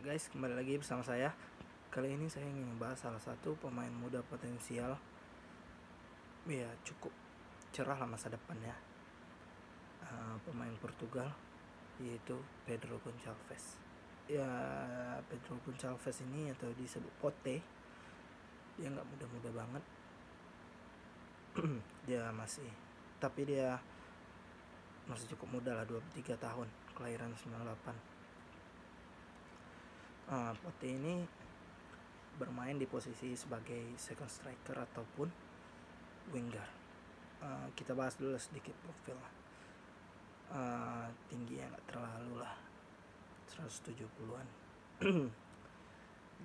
Ya guys, kembali lagi bersama saya. Kali ini saya ingin membahas salah satu pemain muda potensial. Ya cukup cerah lah masa depannya. Pemain Portugal, yaitu Pedro Gonçalves. Ya, Pedro Gonçalves ini atau disebut Pote, dia nggak muda-muda banget. dia masih cukup muda lah, 23 tahun, kelahiran 98. Pote ini bermain di posisi sebagai second striker ataupun winger. Kita bahas dulu sedikit profil. Tingginya nggak terlalu lah, 170-an.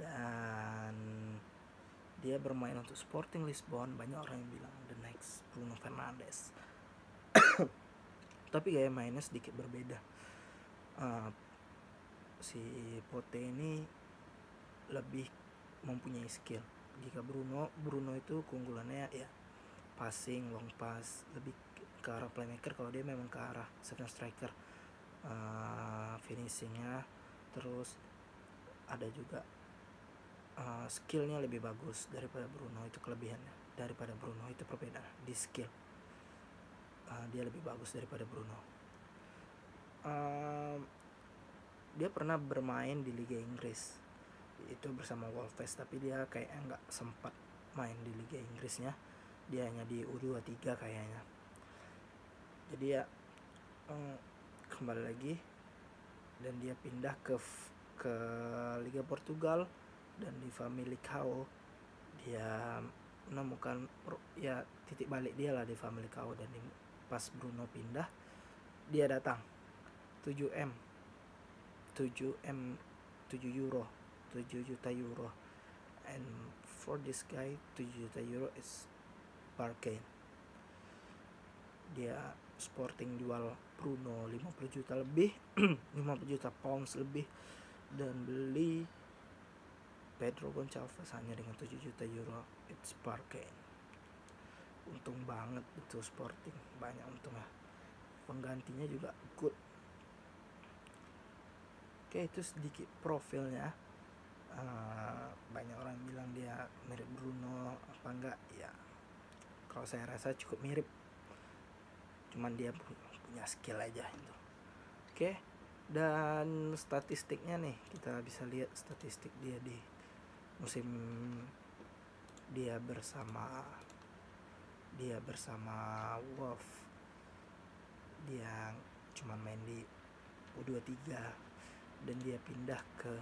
Dan dia bermain untuk Sporting Lisbon. Banyak orang yang bilang the next Bruno Fernandes. Tapi gaya mainnya sedikit berbeda. Si Pote ini lebih mempunyai skill. Jika Bruno itu keunggulannya ya passing, long pass, lebih ke arah playmaker. Kalau dia memang ke arah second striker, finishingnya. Terus ada juga skillnya lebih bagus daripada Bruno. Itu kelebihannya. Daripada Bruno itu perbedaan di skill. Dia lebih bagus daripada Bruno. Dia pernah bermain di Liga Inggris, itu bersama Wolves, tapi dia kayaknya nggak sempat main di Liga Inggrisnya. Dia hanya di U23 kayaknya. Jadi ya kembali lagi, dan dia pindah ke Liga Portugal, dan di Famalicão dia menemukan ya titik balik dia lah di Famalicão. Dan pas Bruno pindah, dia datang 7 juta euro, and for this guy 7 juta euro is bargain. Dia Sporting jual Bruno 50 juta lebih 50 juta pounds lebih, dan beli Pedro Gonçalves hanya dengan 7 juta euro. It's bargain. Untung banget itu Sporting, banyak untungnya. Penggantinya juga good. Oke, itu sedikit profilnya. Banyak orang bilang dia mirip Bruno, apa enggak ya, kalau saya rasa cukup mirip, cuman dia punya skill aja itu. Oke, dan statistiknya nih, kita bisa lihat statistik dia di musim dia bersama Wolves. Dia cuma main di U23, dan dia pindah ke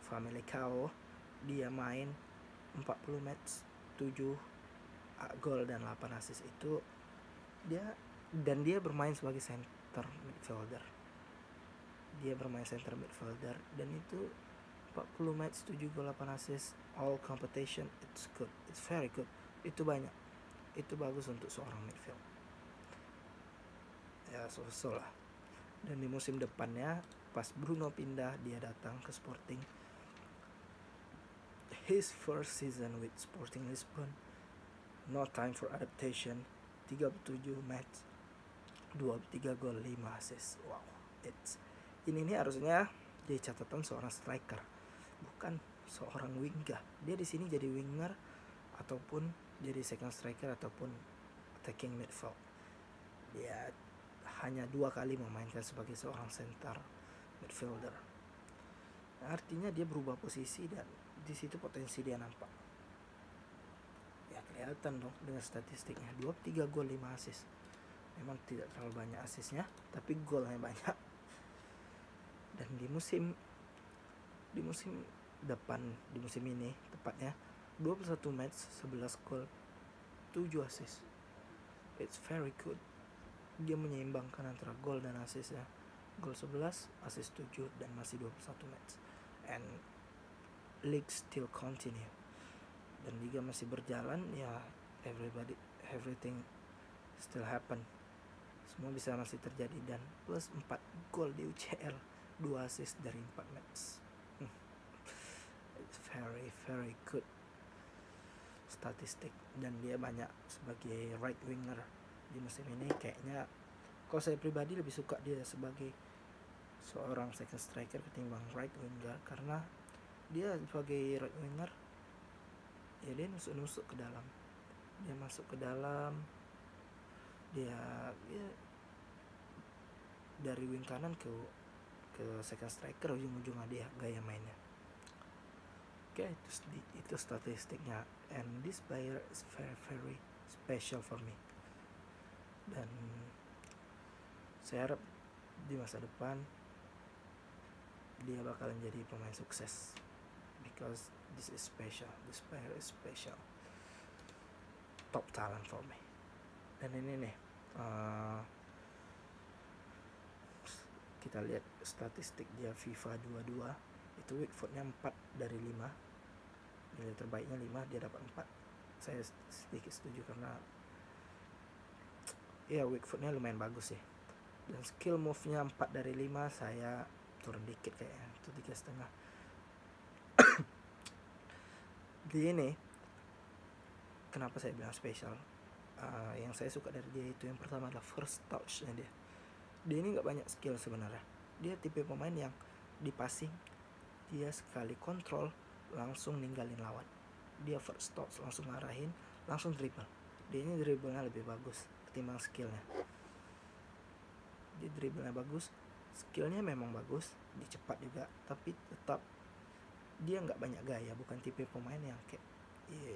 Famalicão. Dia main 40 match, 7 gol dan 8 assist. Itu dia bermain sebagai center midfielder. Dan itu 40 match, 7 gol, 8 assist, all competition. It's good, it's very good. Itu banyak, itu bagus untuk seorang midfield. Ya so lah. Dan di musim depannya, pas Bruno pindah, dia datang ke Sporting. His first season with Sporting Lisbon, no time for adaptation, 37 match, 23 gol, 5 assist. Wow, ini harusnya jadi catatan seorang striker, bukan seorang winger. Dia di sini jadi winger ataupun jadi second striker ataupun attacking midfield. Dia hanya 2 kali memainkan sebagai seorang center midfielder. Artinya dia berubah posisi, dan di situ potensi dia nampak. Ya kelihatan dong dengan statistiknya, 23 gol, 5 assist. Memang tidak terlalu banyak assistnya, tapi golnya banyak. Dan di musim depan, di musim ini tepatnya, 21 match, 11 gol, 7 assist. It's very good. Dia menyeimbangkan antara gol dan assist ya. Gol 11, assist 7, dan masih 21 match. And league still continue. Dan liga masih berjalan ya, everything still happen. Semua bisa masih terjadi, dan plus 4 gol di UCL, 2 assist dari 4 match. It's very very good statistik. Dan dia banyak sebagai right winger di musim ini. Kayaknya kalau saya pribadi lebih suka dia sebagai seorang second striker ketimbang right winger, karena dia sebagai right winger ya dia nusuk ke dalam, dia masuk ke dalam, dia ya, dari wing kanan ke second striker ujung-ujungnya dia gaya mainnya. Oke, itu statistiknya, and this player is very very special for me, dan saya harap di masa depan dia bakalan jadi pemain sukses, because this player is special, top talent for me. Dan ini nih kita lihat statistik dia FIFA 22, itu weak footnya 4 dari 5, nilai terbaiknya 5, dia dapat 4. Saya sedikit setuju karena ya weak footnya lumayan bagus sih. Dan skill move-nya 4 dari 5, saya turun dikit kayaknya, itu 3,5. Di ini kenapa saya bilang spesial, yang saya suka dari dia itu yang pertama adalah first touch-nya dia. Dia ini gak banyak skill sebenarnya. Dia tipe pemain yang di passing, dia sekali kontrol langsung ninggalin lawan. Dia first touch langsung ngarahin, langsung dribble. Dia ini dribblenya lebih bagus ketimbang skillnya. Dia dribblenya bagus, skillnya memang bagus, dia cepat juga, tapi tetap dia gak banyak gaya. Bukan tipe pemain yang kayak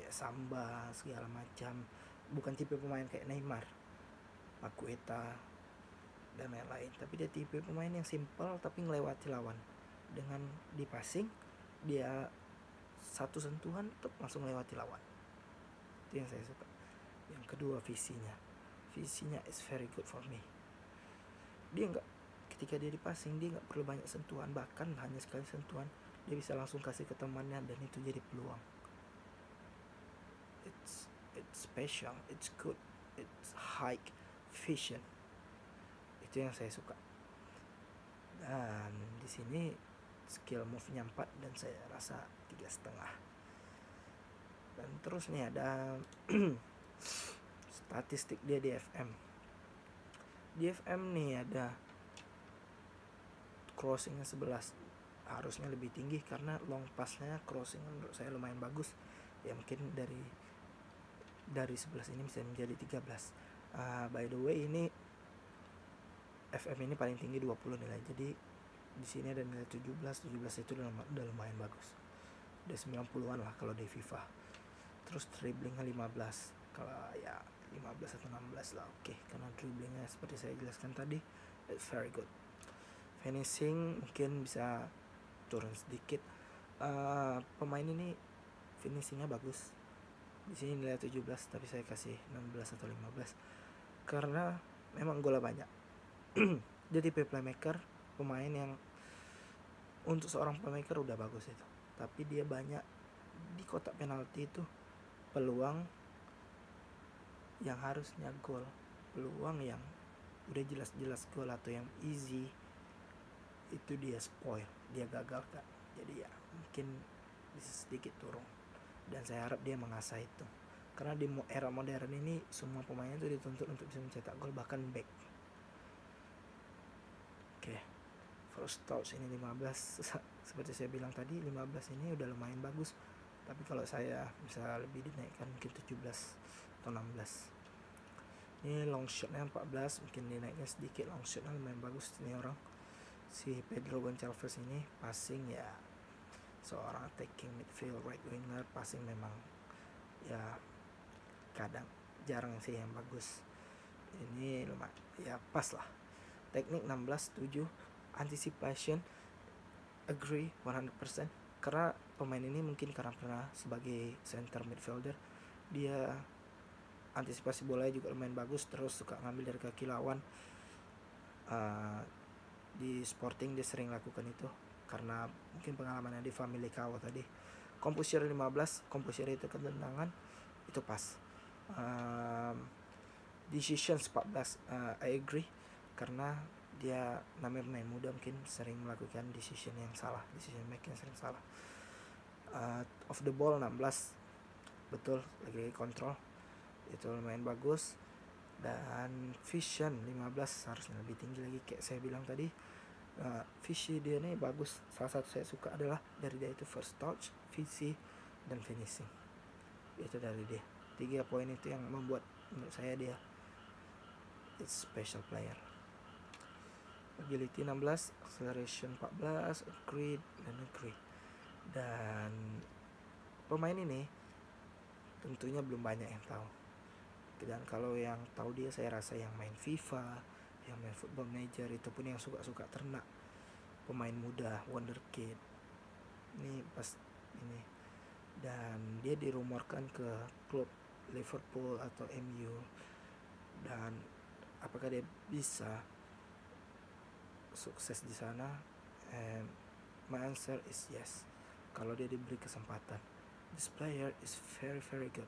Samba segala macam. Bukan tipe pemain kayak Neymar, Paqueta dan lain-lain, tapi dia tipe pemain yang simple tapi ngelewati lawan. Dengan di passing dia satu sentuhan tuh langsung lewati lawan. Itu yang saya suka. Yang kedua, visinya is very good for me. Dia nggak, ketika dia di passing dia nggak perlu banyak sentuhan, bahkan hanya sekali sentuhan dia bisa langsung kasih ke temannya dan itu jadi peluang. It's special, it's good, it's high vision. Itu yang saya suka. Dan di sini skill move-nya 4 dan saya rasa 3,5. Dan terus nih ada statistik dia di FM. Di FM nih ada crossingnya 11, harusnya lebih tinggi karena long pass-nya crossing menurut saya lumayan bagus. Ya mungkin dari 11 ini bisa menjadi 13. By the way, ini FM ini paling tinggi 20 nilai. Jadi di sini ada nilai 17 itu udah lumayan bagus. Udah 90-an lah kalau di FIFA. Terus dribblingnya 15. Kalau ya 15 atau 16 lah, oke. Karena dribblingnya seperti saya jelaskan tadi, it's very good. Finishing mungkin bisa turun sedikit. Pemain ini finishingnya bagus. Di sini nilai 17, tapi saya kasih 16 atau 15 karena memang golnya banyak. Dia tipe playmaker, pemain yang untuk seorang playmaker udah bagus itu, tapi dia banyak di kotak penalti itu peluang yang harusnya gol, peluang yang udah jelas-jelas gol atau yang easy, itu dia spoil, dia gagalkan. Jadi ya mungkin bisa sedikit turun, dan saya harap dia mengasah itu, karena di era modern ini semua pemain itu dituntut untuk bisa mencetak gol, bahkan back. Oke, first touch ini 15. Seperti saya bilang tadi, 15 ini udah lumayan bagus, tapi kalau saya bisa lebih dinaikkan mungkin 17 atau 16. Ini long shotnya 14, mungkin dinaiknya sedikit. Long shotnya lumayan bagus ini orang, si Pedro Gonçalves ini. Passing ya seorang attacking midfield right winger, passing memang ya kadang jarang sih yang bagus. Ini lumayan ya pas lah. Teknik 16, 7. Anticipation agree 100%, karena pemain ini mungkin karena pernah sebagai center midfielder, dia antisipasi bolanya juga lumayan bagus, terus suka ngambil dari kaki lawan. Di Sporting dia sering lakukan itu karena mungkin pengalamannya di Famalicão tadi. Composure 15, composure itu ketenangan, itu pas. Decisions 14, I agree, karena dia namanya pemain muda mungkin sering melakukan decision making sering salah. Off the ball 16, betul, lagi kontrol, itu lumayan bagus. Dan vision 15, harusnya lebih tinggi lagi kayak saya bilang tadi. Visi dia nih bagus. Salah satu saya suka adalah dari dia itu first touch, visi, dan finishing. Itu dari dia. 3 poin itu yang membuat menurut saya dia it's special player. Agility 16, acceleration 14, accurate dan accurate. Dan pemain ini tentunya belum banyak yang tahu. Dan kalau yang tahu dia, saya rasa yang main FIFA, yang main Football Manager, itu pun yang suka-suka ternak pemain muda wonderkid ini pas ini. Dan dia dirumorkan ke klub Liverpool atau MU. Dan apakah dia bisa sukses di sana? And my answer is yes, kalau dia diberi kesempatan. This player is very very good.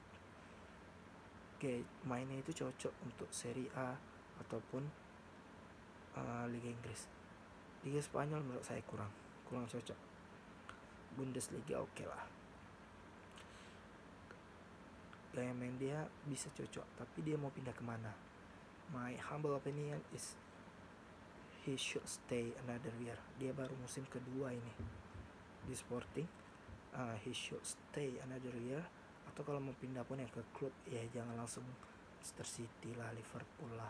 Oke, mainnya itu cocok untuk Serie A ataupun Liga Inggris. Liga Spanyol menurut saya kurang cocok. Bundesliga oke lah. Gaya main dia bisa cocok, tapi dia mau pindah kemana? My humble opinion is he should stay another year. Dia baru musim kedua ini di Sporting. He should stay another year. Atau kalau mau pindah pun ya ke klub, ya jangan langsung Manchester City lah, Liverpool lah.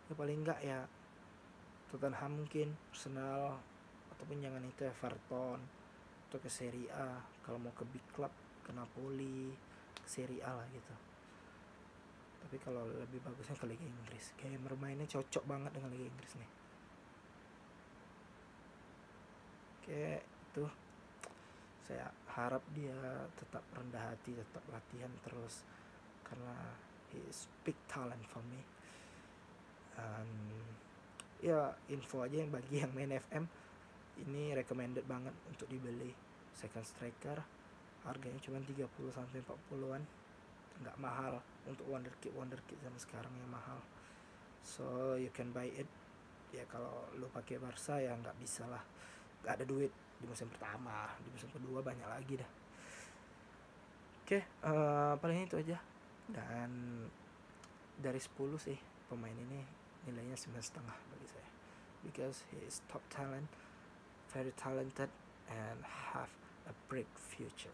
Ya paling enggak ya Tottenham mungkin, Arsenal, ataupun jangan itu Everton, atau ke Serie A. Kalau mau ke big club, ke Napoli, ke Serie A lah gitu. Tapi kalau lebih bagusnya ke Liga Inggris. Kayak bermainnya cocok banget dengan Liga Inggris nih. Kayak itu, saya harap dia tetap rendah hati, tetap latihan terus, karena he is big talent for me. Ya info aja yang bagi yang main FM, ini recommended banget untuk dibeli. Second striker harganya cuma 30 sampai 40-an. Nggak mahal untuk wonderkid zaman sekarang yang mahal. So you can buy it. Ya kalau lu pakai Barca ya nggak bisa lah, nggak ada duit di musim pertama, di musim kedua banyak lagi dah. Oke, paling itu aja. Dan dari 10 sih pemain ini nilainya 9,5 bagi saya, because he is top talent, very talented, and have a bright future.